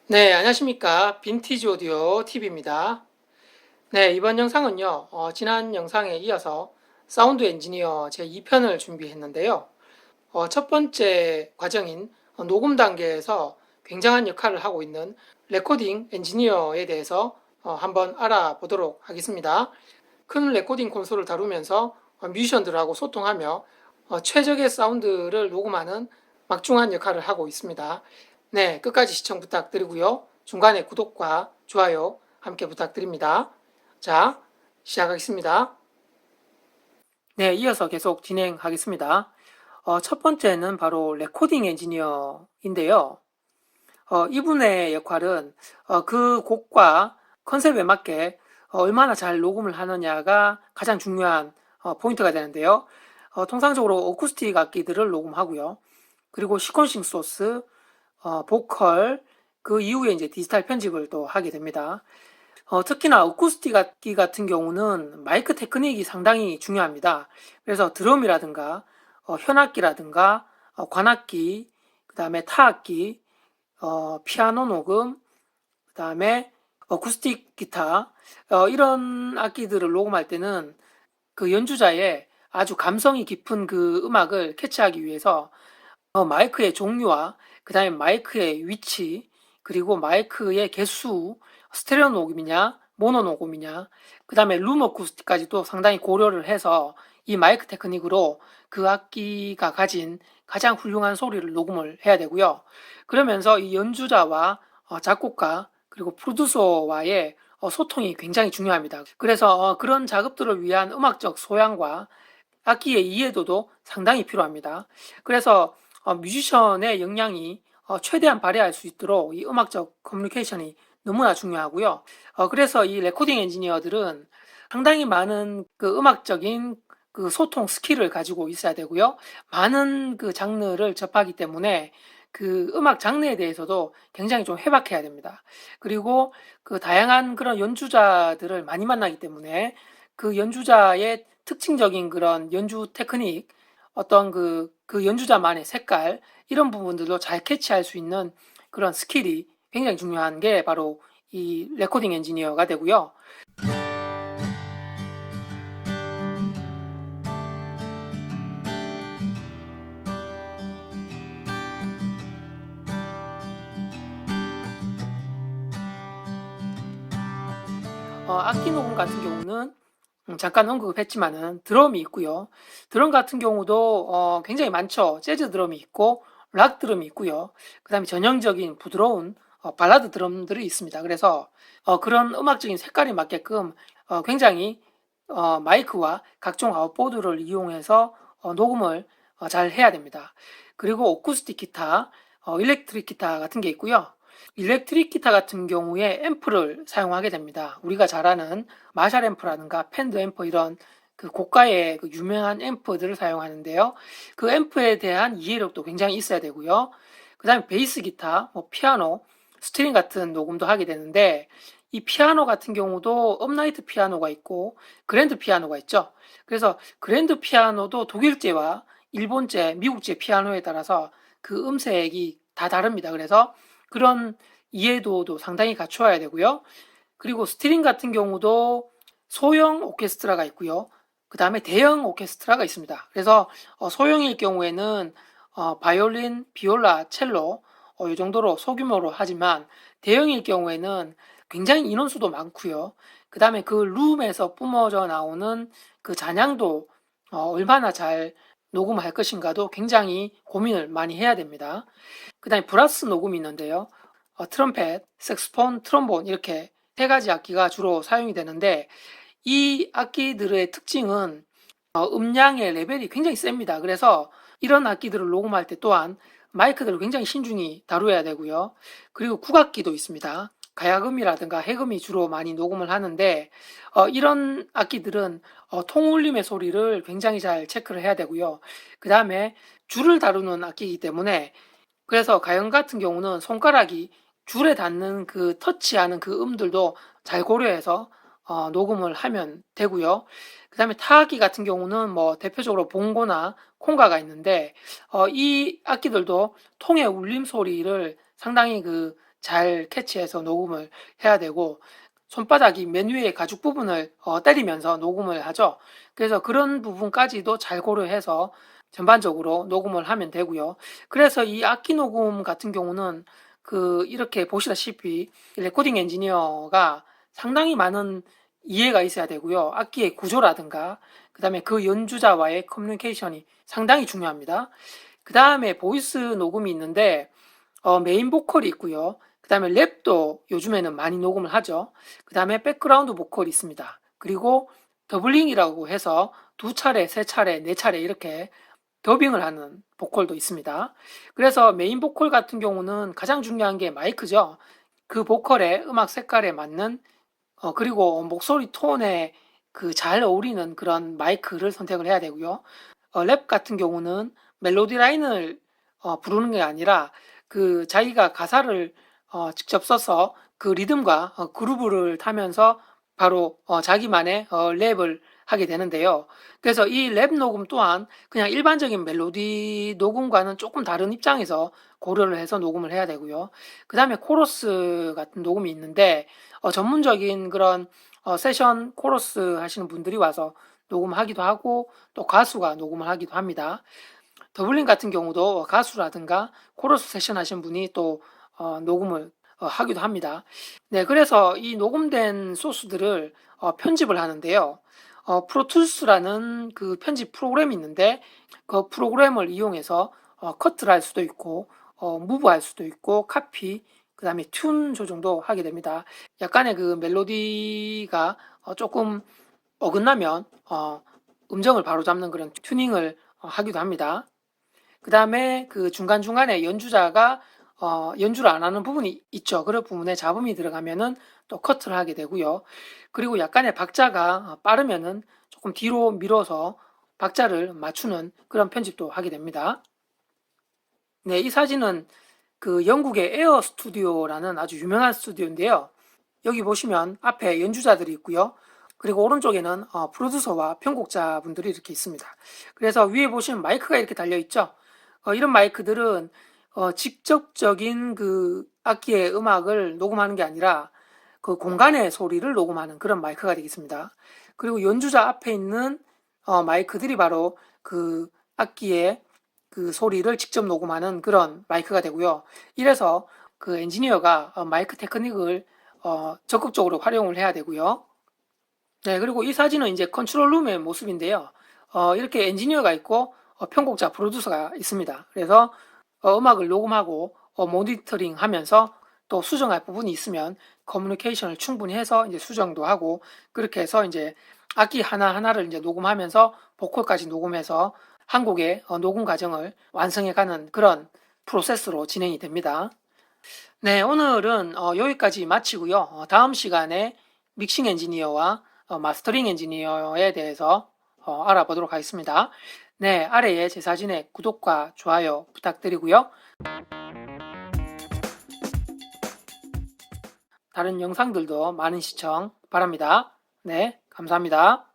네, 안녕하십니까. 빈티지 오디오 TV입니다. 네, 이번 영상은요, 지난 영상에 이어서 사운드 엔지니어 제2편을 준비했는데요. 첫 번째 과정인 녹음 단계에서 굉장한 역할을 하고 있는 레코딩 엔지니어에 대해서 한번 알아보도록 하겠습니다. 큰 레코딩 콘솔을 다루면서 뮤지션들하고 소통하며 최적의 사운드를 녹음하는 막중한 역할을 하고 있습니다. 네, 끝까지 시청 부탁드리고요. 중간에 구독과 좋아요 함께 부탁드립니다. 자, 시작하겠습니다. 네, 이어서 계속 진행하겠습니다. 첫 번째는 바로 레코딩 엔지니어인데요. 이분의 역할은 그 곡과 컨셉에 맞게 얼마나 잘 녹음을 하느냐가 가장 중요한 포인트가 되는데요. 통상적으로 어쿠스틱 악기들을 녹음하고요. 그리고 시퀀싱 소스, 보컬, 그 이후에 이제 디지털 편집을 또 하게 됩니다. 특히나 어쿠스틱 악기 같은 경우는 마이크 테크닉이 상당히 중요합니다. 그래서 드럼이라든가 현악기라든가 관악기, 그 다음에 타악기, 피아노 녹음, 그 다음에 어쿠스틱 기타, 이런 악기들을 녹음할 때는 그 연주자의 아주 감성이 깊은 그 음악을 캐치하기 위해서 마이크의 종류와 그 다음에 마이크의 위치, 그리고 마이크의 개수, 스테레오 녹음이냐, 모노 녹음이냐, 그 다음에 룸 어쿠스틱까지도 상당히 고려를 해서 이 마이크 테크닉으로 그 악기가 가진 가장 훌륭한 소리를 녹음을 해야 되고요. 그러면서 이 연주자와 작곡가, 그리고 프로듀서와의 소통이 굉장히 중요합니다. 그래서 그런 작업들을 위한 음악적 소양과 악기의 이해도도 상당히 필요합니다. 그래서 뮤지션의 역량이 최대한 발휘할 수 있도록 이 음악적 커뮤니케이션이 너무나 중요하고요. 그래서 이 레코딩 엔지니어들은 상당히 많은 그 음악적인 그 소통 스킬을 가지고 있어야 되고요. 많은 그 장르를 접하기 때문에 그 음악 장르에 대해서도 굉장히 좀 해박해야 됩니다. 그리고 그 다양한 그런 연주자들을 많이 만나기 때문에 그 연주자의 특징적인 그런 연주 테크닉, 어떤 그 연주자만의 색깔, 이런 부분들도 잘 캐치할 수 있는 그런 스킬이 굉장히 중요한 게 바로 이 레코딩 엔지니어가 되고요. 악기 녹음 같은 경우는 잠깐 언급했지만은 드럼이 있고요. 드럼 같은 경우도 굉장히 많죠. 재즈 드럼이 있고 락 드럼이 있고요. 그다음에 전형적인 부드러운 발라드 드럼들이 있습니다. 그래서 그런 음악적인 색깔에 맞게끔 굉장히 마이크와 각종 아웃보드를 이용해서 녹음을 잘 해야 됩니다. 그리고 어쿠스틱 기타, 일렉트릭 기타 같은 게 있고요. 일렉트릭 기타 같은 경우에 앰프를 사용하게 됩니다. 우리가 잘 아는 마샬 앰프라든가 펜드 앰프, 이런 그 고가의 그 유명한 앰프들을 사용하는데요. 그 앰프에 대한 이해력도 굉장히 있어야 되고요. 그 다음에 베이스 기타, 뭐 피아노, 스트링 같은 녹음도 하게 되는데, 이 피아노 같은 경우도 업라이트 피아노가 있고 그랜드 피아노가 있죠. 그래서 그랜드 피아노도 독일제와 일본제, 미국제 피아노에 따라서 그 음색이 다 다릅니다. 그래서 그런 이해도도 상당히 갖추어야 되고요. 그리고 스트링 같은 경우도 소형 오케스트라가 있고요. 그 다음에 대형 오케스트라가 있습니다. 그래서 소형일 경우에는 바이올린, 비올라, 첼로 이 정도로 소규모로 하지만, 대형일 경우에는 굉장히 인원수도 많고요. 그 다음에 그 룸에서 뿜어져 나오는 그 잔향도 얼마나 잘 녹음할 것인가도 굉장히 고민을 많이 해야 됩니다. 그 다음에 브라스 녹음이 있는데요. 트럼펫, 색스폰, 트롬본, 이렇게 세 가지 악기가 주로 사용이 되는데, 이 악기들의 특징은 음량의 레벨이 굉장히 셉니다. 그래서 이런 악기들을 녹음할 때 또한 마이크들을 굉장히 신중히 다루어야 되고요. 그리고 국악기도 있습니다. 가야금이라든가 해금이 주로 많이 녹음을 하는데, 이런 악기들은 통울림의 소리를 굉장히 잘 체크를 해야 되고요. 그 다음에 줄을 다루는 악기이기 때문에, 그래서 가연 같은 경우는 손가락이 줄에 닿는 그 터치하는 그 음들도 잘 고려해서 녹음을 하면 되고요. 그 다음에 타악기 같은 경우는 뭐 대표적으로 봉고나 콩가가 있는데 이 악기들도 통의 울림 소리를 상당히 잘 캐치해서 녹음을 해야 되고 손바닥이 맨 위에 가죽 부분을 때리면서 녹음을 하죠. 그래서 그런 부분까지도 잘 고려해서 전반적으로 녹음을 하면 되고요. 그래서 이 악기 녹음 같은 경우는 이렇게 보시다시피 레코딩 엔지니어가 상당히 많은 이해가 있어야 되고요. 악기의 구조라든가 그 다음에 그 연주자와의 커뮤니케이션이 상당히 중요합니다. 그 다음에 보이스 녹음이 있는데 메인 보컬이 있고요. 그 다음에 랩도 요즘에는 많이 녹음을 하죠. 그 다음에 백그라운드 보컬이 있습니다. 그리고 더블링이라고 해서 2차례, 3차례, 4차례 이렇게 더빙을 하는 보컬도 있습니다. 그래서 메인 보컬 같은 경우는 가장 중요한 게 마이크죠. 그 보컬의 음악 색깔에 맞는 그리고 목소리 톤에 잘 어울리는 그런 마이크를 선택을 해야 되고요. 랩 같은 경우는 멜로디 라인을 부르는 게 아니라 자기가 가사를 직접 써서 그 리듬과 그루브를 타면서 바로 자기만의 랩을 하게 되는데요. 그래서 이 랩 녹음 또한 그냥 일반적인 멜로디 녹음과는 조금 다른 입장에서 고려를 해서 녹음을 해야 되고요. 그 다음에 코러스 같은 녹음이 있는데 전문적인 그런 세션 코러스 하시는 분들이 와서 녹음하기도 하고 또 가수가 녹음을 하기도 합니다. 더블링 같은 경우도 가수라든가 코러스 세션 하신 분이 또 녹음을 하기도 합니다. 네, 그래서 이 녹음된 소스들을 편집을 하는데요. 프로툴스라는 그 편집 프로그램이 있는데 그 프로그램을 이용해서 커트를 할 수도 있고 무브 할 수도 있고 카피 그 다음에 튠 조정도 하게 됩니다. 약간의 그 멜로디가 조금 어긋나면 음정을 바로잡는 그런 튜닝을 하기도 합니다. 그 다음에 그 중간중간에 연주자가 연주를 안 하는 부분이 있죠. 그런 부분에 잡음이 들어가면은 또 커트를 하게 되고요. 그리고 약간의 박자가 빠르면은 조금 뒤로 밀어서 박자를 맞추는 그런 편집도 하게 됩니다. 네, 이 사진은 그 영국의 에어 스튜디오라는 아주 유명한 스튜디오인데요. 여기 보시면 앞에 연주자들이 있고요. 그리고 오른쪽에는 프로듀서와 편곡자분들이 이렇게 있습니다. 그래서 위에 보시면 마이크가 이렇게 달려 있죠. 이런 마이크들은 직접적인 그 악기의 음악을 녹음하는 게 아니라 그 공간의 소리를 녹음하는 그런 마이크가 되겠습니다. 그리고 연주자 앞에 있는 마이크들이 바로 그 악기의 그 소리를 직접 녹음하는 그런 마이크가 되고요. 이래서 그 엔지니어가 마이크 테크닉을 적극적으로 활용을 해야 되고요. 네, 그리고 이 사진은 이제 컨트롤룸의 모습인데요. 이렇게 엔지니어가 있고 편곡자, 프로듀서가 있습니다. 그래서 음악을 녹음하고 모니터링 하면서 또 수정할 부분이 있으면 커뮤니케이션을 충분히 해서 이제 수정도 하고 그렇게 해서 이제 악기 하나하나를 이제 녹음하면서 보컬까지 녹음해서 한 곡의 녹음 과정을 완성해가는 그런 프로세스로 진행이 됩니다. 네, 오늘은 여기까지 마치고요. 다음 시간에 믹싱 엔지니어와 마스터링 엔지니어에 대해서 알아보도록 하겠습니다. 네, 아래에 제 사진에 구독과 좋아요 부탁드리고요. 다른 영상들도 많은 시청 바랍니다. 네, 감사합니다.